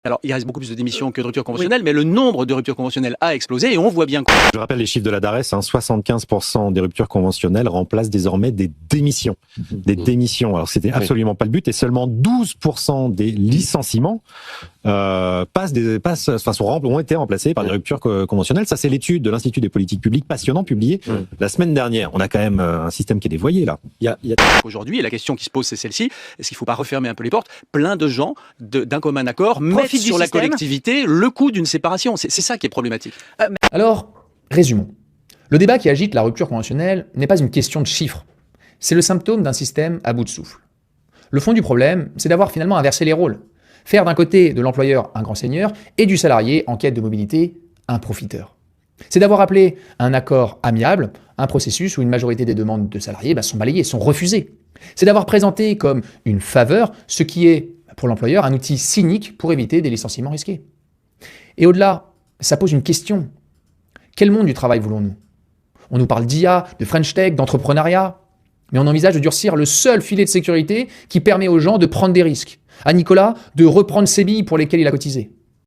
Alors, il reste beaucoup plus de démissions que de ruptures conventionnelles, mais le nombre de ruptures conventionnelles a explosé et on voit bien que... Je rappelle les chiffres de la DARES, 75% des ruptures conventionnelles remplacent désormais des démissions. Des démissions. Alors, c'était absolument pas le but et seulement 12% des licenciements ont été remplacés par des ruptures conventionnelles. Ça, c'est l'étude de l'Institut des politiques publiques passionnant publiée la semaine dernière. On a quand même un système qui est dévoyé là. Aujourd'hui, et la question qui se pose, c'est celle-ci. Est-ce qu'il ne faut pas refermer un peu les portes? Plein de gens, d'un commun accord, mettent sur la collectivité le coût d'une séparation. C'est ça qui est problématique. Alors, résumons. Le débat qui agite la rupture conventionnelle n'est pas une question de chiffres. C'est le symptôme d'un système à bout de souffle. Le fond du problème, c'est d'avoir finalement inversé les rôles. Faire d'un côté de l'employeur un grand seigneur et du salarié en quête de mobilité un profiteur. C'est d'avoir appelé un accord amiable un processus où une majorité des demandes de salariés sont balayées, sont refusées. C'est d'avoir présenté comme une faveur ce qui est, pour l'employeur, un outil cynique pour éviter des licenciements risqués. Et au-delà, ça pose une question. Quel monde du travail voulons-nous? On nous parle d'IA, de French Tech, d'entrepreneuriat, mais on envisage de durcir le seul filet de sécurité qui permet aux gens de prendre des risques. À Nicolas de reprendre ses billes pour lesquelles il a cotisé.